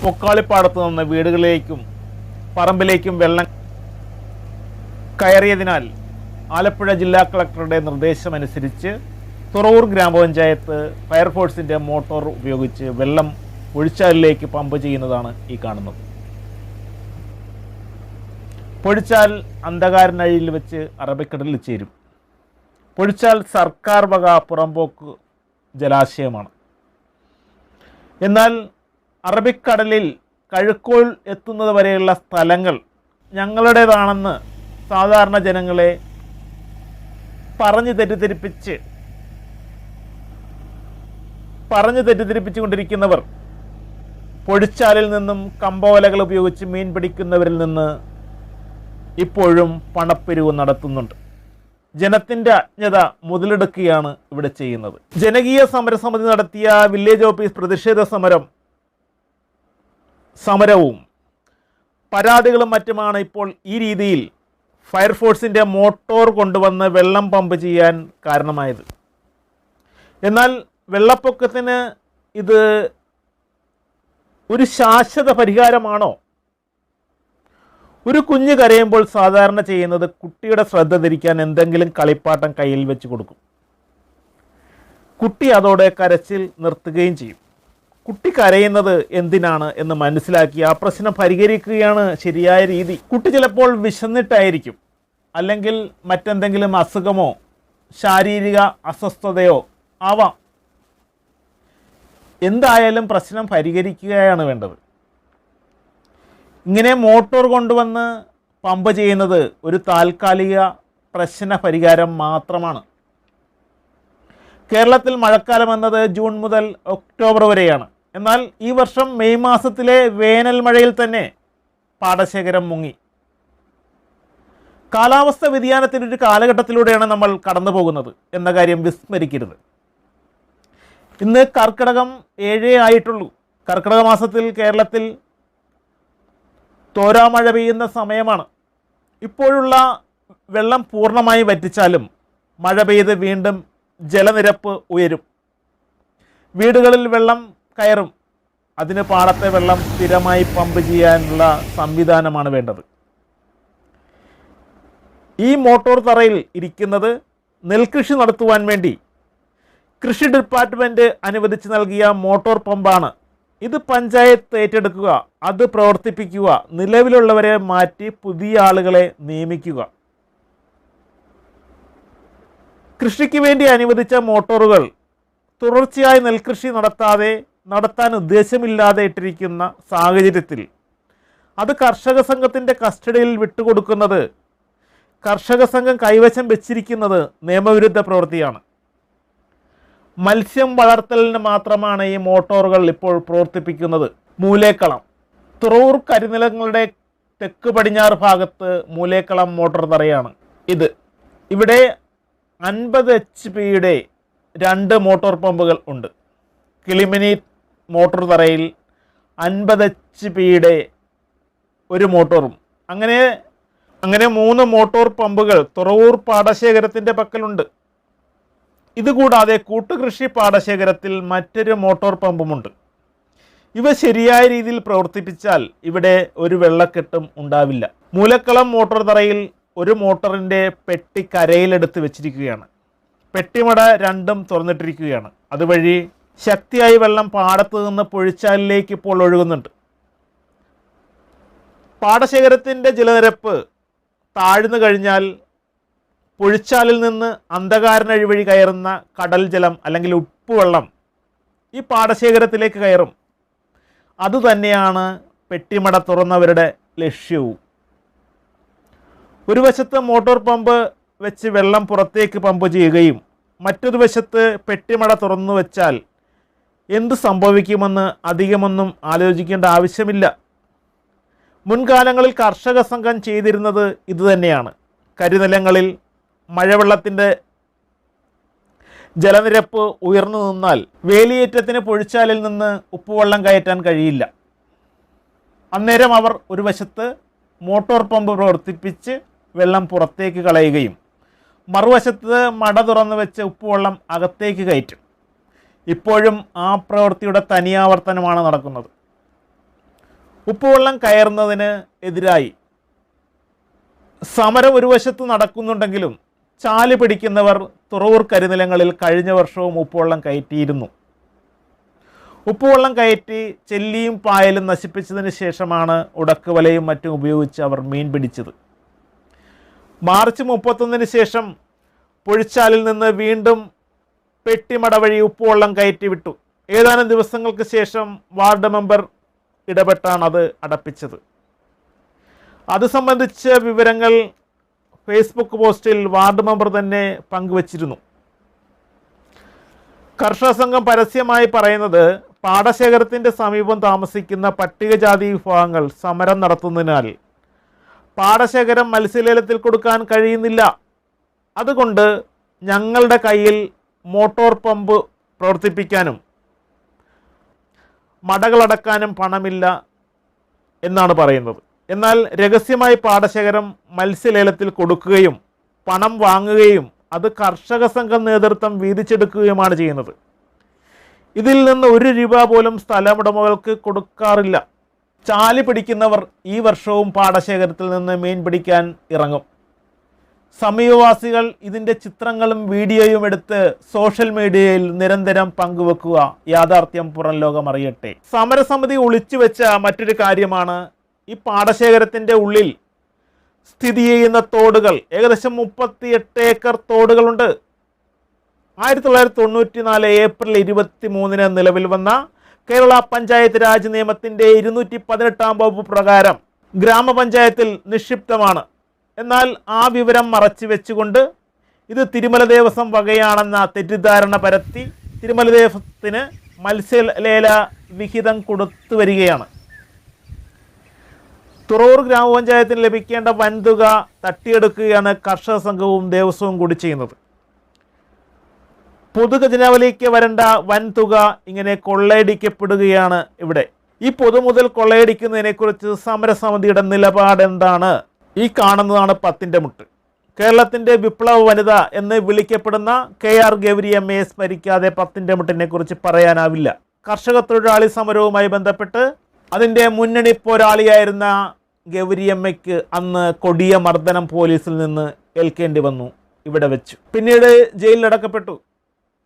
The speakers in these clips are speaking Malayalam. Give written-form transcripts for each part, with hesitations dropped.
പൊക്കാളിപ്പാടത്ത് നിന്ന് വീടുകളിലേക്കും പറമ്പിലേക്കും വെള്ളം കയറിയതിനാൽ ആലപ്പുഴ ജില്ലാ കളക്ടറുടെ നിർദ്ദേശമനുസരിച്ച് തുറവൂർ ഗ്രാമപഞ്ചായത്ത് ഫയർഫോഴ്സിൻ്റെ മോട്ടോർ ഉപയോഗിച്ച് വെള്ളം പൊഴിച്ചാലിലേക്ക് പമ്പ് ചെയ്യുന്നതാണ് ഈ കാണുന്നത്. പൊഴിച്ചാൽ അന്ധകാരനഴിയിൽ വെച്ച് അറബിക്കടലിൽ ചേരും. പൊഴിച്ചാൽ സർക്കാർ വക പുറമ്പോക്ക് ജലാശയമാണ്. എന്നാൽ അറബിക്കടലിൽ കഴുക്കോൾ എത്തുന്നത് വരെയുള്ള സ്ഥലങ്ങൾ ഞങ്ങളുടേതാണെന്ന് സാധാരണ ജനങ്ങളെ പറഞ്ഞു തെറ്റിദ്ധരിപ്പിച്ചുകൊണ്ടിരിക്കുന്നവർ പൊഴിച്ചാലിൽ നിന്നും കമ്പോലകൾ ഉപയോഗിച്ച് മീൻ പിടിക്കുന്നവരിൽ നിന്ന് ഇപ്പോഴും പണപ്പിരിവ് നടത്തുന്നുണ്ട്. ജനത്തിൻ്റെ അജ്ഞത മുതലെടുക്കുകയാണ് ഇവിടെ ചെയ്യുന്നത്. ജനകീയ സമരസമിതി നടത്തിയ വില്ലേജ് ഓഫീസ് പ്രതിഷേധ സമരവും പരാതികളും മറ്റുമാണ് ഇപ്പോൾ ഈ രീതിയിൽ ഫയർഫോഴ്സിൻ്റെ മോട്ടോർ കൊണ്ടുവന്ന് വെള്ളം പമ്പ് ചെയ്യാൻ കാരണമായത്. എന്നാൽ വെള്ളപ്പൊക്കത്തിന് ഇത് ഒരു ശാശ്വത പരിഹാരമാണോ? ഒരു കുഞ്ഞ് കരയുമ്പോൾ സാധാരണ ചെയ്യുന്നത് കുട്ടിയുടെ ശ്രദ്ധ തിരിക്കാൻ എന്തെങ്കിലും കളിപ്പാട്ടം കയ്യിൽ വെച്ച് കൊടുക്കും. കുട്ടി അതോടെ കരച്ചിൽ നിർത്തുകയും ചെയ്യും. കുട്ടി കരയുന്നത് എന്തിനാണ് എന്ന് മനസ്സിലാക്കി ആ പ്രശ്നം പരിഹരിക്കുകയാണ് ശരിയായ രീതി. കുട്ടി ചിലപ്പോൾ വിശന്നിട്ടായിരിക്കും, അല്ലെങ്കിൽ മറ്റെന്തെങ്കിലും അസുഖമോ ശാരീരിക അസ്വസ്ഥതയോ ആവാം. എന്തായാലും പ്രശ്നം പരിഹരിക്കുകയാണ് വേണ്ടത്. ഇങ്ങനെ മോട്ടോർ കൊണ്ടുവന്ന് പമ്പ് ചെയ്യുന്നത് ഒരു താൽക്കാലിക പ്രശ്ന പരിഹാരം മാത്രമാണ്. കേരളത്തിൽ മഴക്കാലം എന്നത് ജൂൺ മുതൽ ഒക്ടോബർ വരെയാണ്. എന്നാൽ ഈ വർഷം മെയ് മാസത്തിലെ വേനൽ മഴയിൽ തന്നെ പാടശേഖരം മുങ്ങി. കാലാവസ്ഥ വ്യതിയാനത്തിൻ്റെ ഒരു കാലഘട്ടത്തിലൂടെയാണ് നമ്മൾ കടന്നു പോകുന്നത് എന്ന കാര്യം വിസ്മരിക്കരുത്. ഇന്ന് കർക്കിടകം 7 ആയിട്ടുള്ളൂ. കർക്കിടക മാസത്തിൽ കേരളത്തിൽ തോരാമഴ പെയ്യുന്ന സമയമാണ്. ഇപ്പോഴുള്ള വെള്ളം പൂർണ്ണമായി വറ്റിച്ചാലും മഴ പെയ്ത് വീണ്ടും ജലനിരപ്പ് ഉയരും. വീടുകളിൽ വെള്ളം കയറും. അതിന് പാടത്തെ വെള്ളം സ്ഥിരമായി പമ്പ് ചെയ്യാനുള്ള സംവിധാനമാണ് വേണ്ടത്. ഈ മോട്ടോർ തറയിൽ ഇരിക്കുന്നത് നെൽകൃഷി നടത്തുവാൻ വേണ്ടി കൃഷി ഡിപ്പാർട്ട്മെൻറ്റ് അനുവദിച്ച് നൽകിയ മോട്ടോർ പമ്പാണ്. ഇത് പഞ്ചായത്ത് ഏറ്റെടുക്കുക, അത് പ്രവർത്തിപ്പിക്കുക, നിലവിലുള്ളവരെ മാറ്റി പുതിയ ആളുകളെ നിയമിക്കുക. കൃഷിക്ക് വേണ്ടി അനുവദിച്ച മോട്ടോറുകൾ തുടർച്ചയായി നെൽകൃഷി നടത്താൻ ഉദ്ദേശമില്ലാതെ ഇട്ടിരിക്കുന്ന സാഹചര്യത്തിൽ അത് കർഷക സംഘത്തിൻ്റെ കസ്റ്റഡിയിൽ വിട്ടുകൊടുക്കുന്നത്, കർഷക സംഘം കൈവശം വെച്ചിരിക്കുന്നത് നിയമവിരുദ്ധ പ്രവൃത്തിയാണ്. മത്സ്യം വളർത്തലിന് മാത്രമാണ് ഈ മോട്ടോറുകൾ ഇപ്പോൾ പ്രവർത്തിപ്പിക്കുന്നത്. മൂലേക്കളം, തുറവൂർ കരിനിലങ്ങളുടെ തെക്ക് പടിഞ്ഞാറ് ഭാഗത്ത് മൂലേക്കളം മോട്ടോർ തറയാണ് ഇത്. ഇവിടെ 50 HP-യുടെ 2 മോട്ടോർ പമ്പുകൾ ഉണ്ട്. കിളിമിനി മോട്ടോർ തറയിൽ 50 HP-യുടെ ഒരു മോട്ടോറും. അങ്ങനെ 3 മോട്ടോർ പമ്പുകൾ തുറവൂർ പാടശേഖരത്തിൻ്റെ പക്കലുണ്ട്. ഇതുകൂടാതെ കൂട്ടുകൃഷി പാടശേഖരത്തിൽ മറ്റൊരു മോട്ടോർ പമ്പുമുണ്ട്. ഇവ ശരിയായ രീതിയിൽ പ്രവർത്തിപ്പിച്ചാൽ ഇവിടെ ഒരു വെള്ളക്കെട്ടും ഉണ്ടാവില്ല. മൂലക്കളം മോട്ടോർ തറയിൽ ഒരു മോട്ടറിൻ്റെ പെട്ടി കരയിലെടുത്ത് വെച്ചിരിക്കുകയാണ്. പെട്ടിമട 2ഉം തുറന്നിട്ടിരിക്കുകയാണ്. അതുവഴി ശക്തിയായി വെള്ളം പാടത്ത് നിന്ന് പൊഴിച്ചാലിലേക്ക് ഇപ്പോൾ ഒഴുകുന്നുണ്ട്. പാടശേഖരത്തിൻ്റെ ജലനിരപ്പ് താഴ്ന്നു കഴിഞ്ഞാൽ പൊഴിച്ചാലിൽ നിന്ന് അന്ധകാരനഴി വഴി കയറുന്ന കടൽ ജലം അല്ലെങ്കിൽ ഉപ്പുവെള്ളം ഈ പാടശേഖരത്തിലേക്ക് കയറും. അതുതന്നെയാണ് പെട്ടിമട തുറന്നവരുടെ ലക്ഷ്യവും. ഒരു വശത്ത് മോട്ടോർ പമ്പ് വെച്ച് വെള്ളം പുറത്തേക്ക് പമ്പ് ചെയ്യുകയും മറ്റൊരു വശത്ത് പെട്ടിമട തുറന്നു വെച്ചാൽ എന്ത് സംഭവിക്കുമെന്ന് അധികമൊന്നും ആലോചിക്കേണ്ട ആവശ്യമില്ല. മുൻകാലങ്ങളിൽ കർഷക സംഘം ചെയ്തിരുന്നത് ഇതുതന്നെയാണ്. കരിനിലങ്ങളിൽ മഴവെള്ളത്തിൻ്റെ ജലനിരപ്പ് ഉയർന്നു നിന്നാൽ വേലിയേറ്റത്തിന് പൊഴിച്ചാലിൽ നിന്ന് ഉപ്പുവെള്ളം കയറ്റാൻ കഴിയില്ല. അന്നേരം അവർ ഒരു വശത്ത് മോട്ടോർ പമ്പ് പ്രവർത്തിപ്പിച്ച് വെള്ളം പുറത്തേക്ക് കളയുകയും മറുവശത്ത് മട തുറന്നു വെച്ച് ഉപ്പുവെള്ളം അകത്തേക്ക് കയറ്റും. ഇപ്പോഴും ആ പ്രവൃത്തിയുടെ തനിയാവർത്തനമാണ് നടക്കുന്നത്. ഉപ്പുവെള്ളം കയറുന്നതിന് എതിരായി സമരം ഒരു വശത്ത് നടക്കുന്നുണ്ടെങ്കിലും ചാല് പിടിക്കുന്നവർ തുറവൂർ കരിനിലങ്ങളിൽ കഴിഞ്ഞ വർഷവും ഉപ്പുവെള്ളം കയറ്റിയിരുന്നു. ഉപ്പുവെള്ളം കയറ്റി ചെല്ലിയും പായലും നശിപ്പിച്ചതിന് ശേഷമാണ് ഉടക്കുവലയും മറ്റും ഉപയോഗിച്ച് അവർ മീൻ പിടിച്ചത്. മാർച്ച് 31 ശേഷം പൊഴിച്ചാലിൽ നിന്ന് വീണ്ടും പെട്ടിമട വഴി ഉപ്പുവെള്ളം കയറ്റി വിട്ടു. ഏതാനും ദിവസങ്ങൾക്ക് ശേഷം വാർഡ് മെമ്പർ ഇടപെട്ടാണ് അത് അടപ്പിച്ചത്. അത് സംബന്ധിച്ച വിവരങ്ങൾ ഫേസ്ബുക്ക് പോസ്റ്റിൽ വാർഡ് മെമ്പർ തന്നെ പങ്കുവച്ചിരുന്നു. കർഷക സംഘം പരസ്യമായി പറയുന്നത് പാടശേഖരത്തിൻ്റെ സമീപം താമസിക്കുന്ന പട്ടികജാതി വിഭാഗങ്ങൾ സമരം നടത്തുന്നതിനാൽ പാടശേഖരം മത്സ്യലേലത്തിൽ കൊടുക്കാൻ കഴിയുന്നില്ല, അതുകൊണ്ട് ഞങ്ങളുടെ കയ്യിൽ മോട്ടോർ പമ്പ് പ്രവർത്തിപ്പിക്കാനും മടകളടക്കാനും പണമില്ല എന്നാണ് പറയുന്നത്. എന്നാൽ രഹസ്യമായി പാടശേഖരം മത്സ്യലേലത്തിൽ കൊടുക്കുകയും പണം വാങ്ങുകയും അത് കർഷക സംഘം നേതൃത്വം വീതിച്ചെടുക്കുകയുമാണ് ചെയ്യുന്നത്. ഇതിൽ നിന്ന് 1 രൂപ പോലും സ്ഥലമുടമകൾക്ക് കൊടുക്കാറില്ല. ചാല് പിടിക്കുന്നവർ ഈ വർഷവും പാടശേഖരത്തിൽ നിന്ന് മീൻ പിടിക്കാൻ ഇറങ്ങും. സമീപവാസികൾ ഇതിൻ്റെ ചിത്രങ്ങളും വീഡിയോയും എടുത്ത് സോഷ്യൽ മീഡിയയിൽ നിരന്തരം പങ്കുവെക്കുക. യാഥാർത്ഥ്യം പുറം ലോകം അറിയട്ടെ. സമരസമിതി ഒളിച്ചു വെച്ച മറ്റൊരു കാര്യമാണ് ഈ പാടശേഖരത്തിൻ്റെ ഉള്ളിൽ സ്ഥിതി ചെയ്യുന്ന തോടുകൾ. ഏകദേശം 38 ഏക്കർ തോടുകളുണ്ട്. 1994 ഏപ്രിൽ 23 നിലവിൽ വന്ന കേരള പഞ്ചായത്ത് രാജ് നിയമത്തിൻ്റെ 218 വകുപ്പ് പ്രകാരം ഗ്രാമപഞ്ചായത്തിൽ നിക്ഷിപ്തമാണ്. എന്നാൽ ആ വിവരം മറച്ചു വെച്ചുകൊണ്ട് ഇത് തിരുമല ദേവസ്വം വകയാണെന്ന തെറ്റിദ്ധാരണ പരത്തി തിരുമല ദേവസ്വത്തിന് മത്സ്യലേല വിഹിതം കൊടുത്തു വരികയാണ്. തുറവൂർ ഗ്രാമപഞ്ചായത്തിന് ലഭിക്കേണ്ട വൻതുക തട്ടിയെടുക്കുകയാണ് കർഷക സംഘവും ദേവസ്വവും കൂടി ചെയ്യുന്നത്. പൊതുഖജനാവിലേക്ക് വരേണ്ട വൻതുക ഇങ്ങനെ കൊള്ളയടിക്കപ്പെടുകയാണ് ഇവിടെ. ഈ പൊതുമുതൽ കൊള്ളയടിക്കുന്നതിനെക്കുറിച്ച് സമരസമിതിയുടെ നിലപാട് എന്താണ്? ഈ കാണുന്നതാണ് 10ന്റെ മുട്ട്. കേരളത്തിൻ്റെ വിപ്ലവ വനിത എന്ന് വിളിക്കപ്പെടുന്ന KR ഗൗരിയമ്മയെ സ്മരിക്കാതെ 10ന്റെ മുട്ടിനെ കുറിച്ച് പറയാനാവില്ല. കർഷക തൊഴിലാളി സമരവുമായി ബന്ധപ്പെട്ട് അതിൻ്റെ മുന്നണി പോരാളിയായിരുന്ന ഗൗരിയമ്മയ്ക്ക് അന്ന് കൊടിയ മർദ്ദനം പോലീസിൽ നിന്ന് ഏൽക്കേണ്ടി വന്നു. ഇവിടെ വെച്ചു. പിന്നീട് ജയിലിലടക്കപ്പെട്ടു.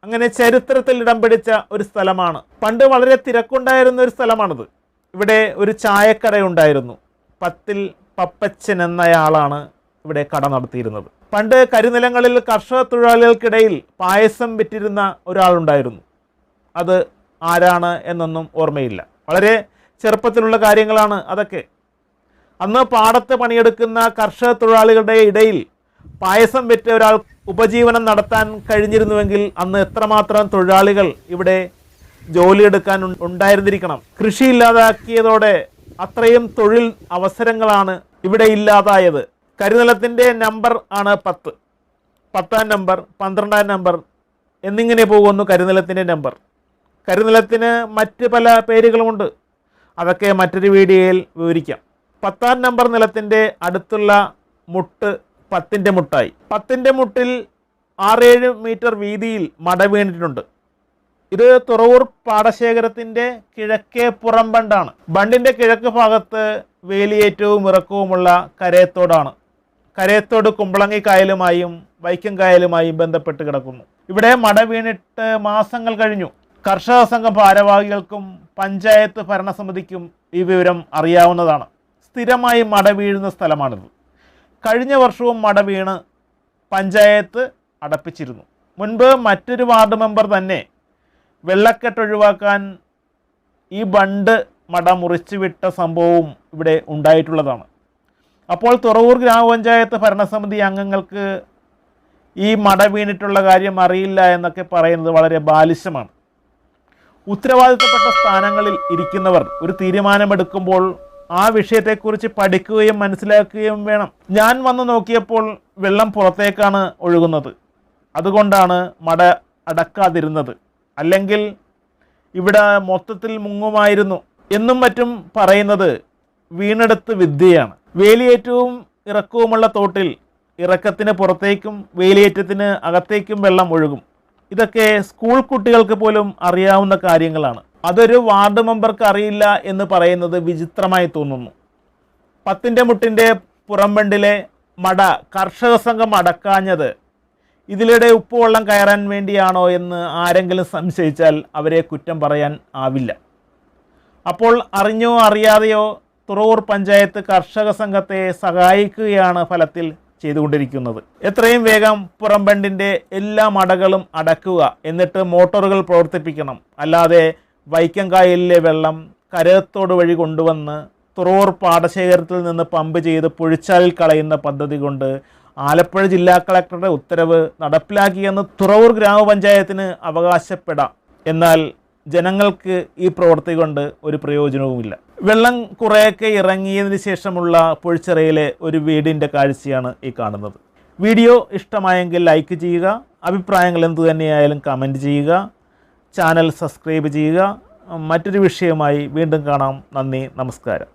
അങ്ങനെ ചരിത്രത്തിൽ ഇടം പിടിച്ച ഒരു സ്ഥലമാണ്. പണ്ട് വളരെ തിരക്കുണ്ടായിരുന്ന ഒരു സ്ഥലമാണിത്. ഇവിടെ ഒരു ചായക്കടയുണ്ടായിരുന്നു. പത്തിൽ പപ്പച്ചൻ എന്നയാളാണ് ഇവിടെ കട നടത്തിയിരുന്നത്. പണ്ട് കരിനിലങ്ങളിൽ കർഷക തൊഴിലാളികൾക്കിടയിൽ പായസം വിറ്റിരുന്ന ഒരാളുണ്ടായിരുന്നു. അത് ആരാണ് എന്നൊന്നും ഓർമ്മയില്ല. വളരെ ചെറുപ്പത്തിലുള്ള കാര്യങ്ങളാണ് അതൊക്കെ. അന്ന് പാടത്ത് പണിയെടുക്കുന്ന കർഷക തൊഴിലാളികളുടെ ഇടയിൽ പായസം വിറ്റ് ഒരാൾ ഉപജീവനം നടത്താൻ കഴിഞ്ഞിരുന്നുവെങ്കിൽ അന്ന് എത്രമാത്രം തൊഴിലാളികൾ ഇവിടെ ജോലിയെടുക്കാൻ ഉണ്ടായിരുന്നിരിക്കണം. കൃഷി ഇല്ലാതാക്കിയതോടെ അത്രയും തൊഴിൽ അവസരങ്ങളാണ് ഇവിടെ ഇല്ലാതായത്. കരിനിലത്തിൻ്റെ നമ്പർ ആണ് 10. 10ാം നമ്പർ, 12ാം നമ്പർ എന്നിങ്ങനെ പോകുന്നു കരിനിലത്തിൻ്റെ നമ്പർ. കരിനിലത്തിന് മറ്റ് പല പേരുകളുമുണ്ട്. അതൊക്കെ മറ്റൊരു വീഡിയോയിൽ വിവരിക്കാം. 10ാം നമ്പർ നിലത്തിൻ്റെ അടുത്തുള്ള മുട്ട് 10ന്റെ മുട്ടായി. 10ന്റെ മുട്ടിൽ 6-7 മീറ്റർ വീതിയിൽ മട വീണിട്ടുണ്ട്. ഇത് തുറവൂർ പാടശേഖരത്തിൻ്റെ കിഴക്കേ പുറം ബണ്ടാണ്. ബണ്ടിൻ്റെ കിഴക്ക് ഭാഗത്ത് വേലിയേറ്റവും ഇറക്കവുമുള്ള കരയത്തോടാണ്. കരയത്തോട് കുമ്പളങ്ങി കായലുമായും വൈക്കം കായലുമായും ബന്ധപ്പെട്ട് കിടക്കുന്നു. ഇവിടെ മട വീണിട്ട് മാസങ്ങൾ കഴിഞ്ഞു. കർഷക സംഘം ഭാരവാഹികൾക്കും പഞ്ചായത്ത് ഭരണസമിതിക്കും ഈ വിവരം അറിയാവുന്നതാണ്. സ്ഥിരമായി മട വീഴുന്ന സ്ഥലമാണിത്. കഴിഞ്ഞ വർഷവും മട വീണ് പഞ്ചായത്ത് അടപ്പിച്ചിരുന്നു. മുൻപ് മറ്റൊരു വാർഡ് മെമ്പർ തന്നെ വെള്ളക്കെട്ട് ഒഴിവാക്കാൻ ഈ ബണ്ട് മട മുറിച്ചു വിട്ട സംഭവവും ഇവിടെ ഉണ്ടായിട്ടുള്ളതാണ്. അപ്പോൾ തുറവൂർ ഗ്രാമപഞ്ചായത്ത് ഭരണസമിതി അംഗങ്ങൾക്ക് ഈ മട വീണിട്ടുള്ള കാര്യം അറിയില്ല എന്നൊക്കെ പറയുന്നത് വളരെ ബാലിശമാണ്. ഉത്തരവാദിത്തപ്പെട്ട സ്ഥാനങ്ങളിൽ ഇരിക്കുന്നവർ ഒരു തീരുമാനമെടുക്കുമ്പോൾ ആ വിഷയത്തെക്കുറിച്ച് പഠിക്കുകയും മനസ്സിലാക്കുകയും വേണം. ഞാൻ വന്ന് നോക്കിയപ്പോൾ വെള്ളം പുറത്തേക്കാണ് ഒഴുകുന്നത്. അതുകൊണ്ടാണ് മട അടക്കാതിരുന്നത്. അല്ലെങ്കിൽ ഇവിടെ മൊത്തത്തിൽ മുങ്ങുമായിരുന്നു എന്നും മറ്റും പറയുന്നത് വീണെടുത്ത് വിദ്യയാണ്. വേലിയേറ്റവും ഇറക്കവുമുള്ള തോട്ടിൽ ഇറക്കത്തിന് പുറത്തേക്കും വേലിയേറ്റത്തിന് അകത്തേക്കും വെള്ളം ഒഴുകും. ഇതൊക്കെ സ്കൂൾ കുട്ടികൾക്ക് പോലും അറിയാവുന്ന കാര്യങ്ങളാണ്. അതൊരു വാർഡ് മെമ്പർക്ക് അറിയില്ല എന്ന് പറയുന്നത് വിചിത്രമായി തോന്നുന്നു. പത്തിൻ്റെ മുട്ടിൻ്റെ പുറംബണ്ടിലെ മട കർഷക സംഘം അടക്കാഞ്ഞത് ഇതിലൂടെ ഉപ്പുവെള്ളം കയറാൻ വേണ്ടിയാണോ എന്ന് ആരെങ്കിലും സംശയിച്ചാൽ അവരെ കുറ്റം പറയാൻ ആവില്ല. അപ്പോൾ അറിഞ്ഞോ അറിയാതെയോ തുറവൂർ പഞ്ചായത്ത് കർഷക സംഘത്തെ സഹായിക്കുകയാണ് ഫലത്തിൽ ചെയ്തുകൊണ്ടിരിക്കുന്നത്. എത്രയും വേഗം പുറംബണ്ടിൻ്റെ എല്ലാ മടകളും അടക്കുക, എന്നിട്ട് മോട്ടോറുകൾ പ്രവർത്തിപ്പിക്കണം. അല്ലാതെ വൈക്കംകായലിലെ വെള്ളം കരത്തോട് വഴി കൊണ്ടുവന്ന് തുറവൂർ പാടശേഖരത്തിൽ നിന്ന് പമ്പ് ചെയ്ത് പുഴിച്ചാലിൽ കളയുന്ന പദ്ധതി കൊണ്ട് ആലപ്പുഴ ജില്ലാ കളക്ടറുടെ ഉത്തരവ് നടപ്പിലാക്കിയെന്ന് തുറവൂർ ഗ്രാമപഞ്ചായത്തിന് അവകാശപ്പെടാം. എന്നാൽ ജനങ്ങൾക്ക് ഈ പ്രവൃത്തി കൊണ്ട് ഒരു പ്രയോജനവുമില്ല. വെള്ളം കുറേയൊക്കെ ഇറങ്ങിയതിന് ശേഷമുള്ള പുഴിച്ചിറയിലെ ഒരു വീടിൻ്റെ കാഴ്ചയാണ് ഈ കാണുന്നത്. വീഡിയോ ഇഷ്ടമായെങ്കിൽ ലൈക്ക് ചെയ്യുക, അഭിപ്രായങ്ങൾ എന്തു തന്നെയായാലും കമൻറ്റ് ചെയ്യുക, ചാനൽ സബ്സ്ക്രൈബ് ചെയ്യുക. മറ്റൊരു വിഷയവുമായി വീണ്ടും കാണാം. നന്ദി, നമസ്കാരം.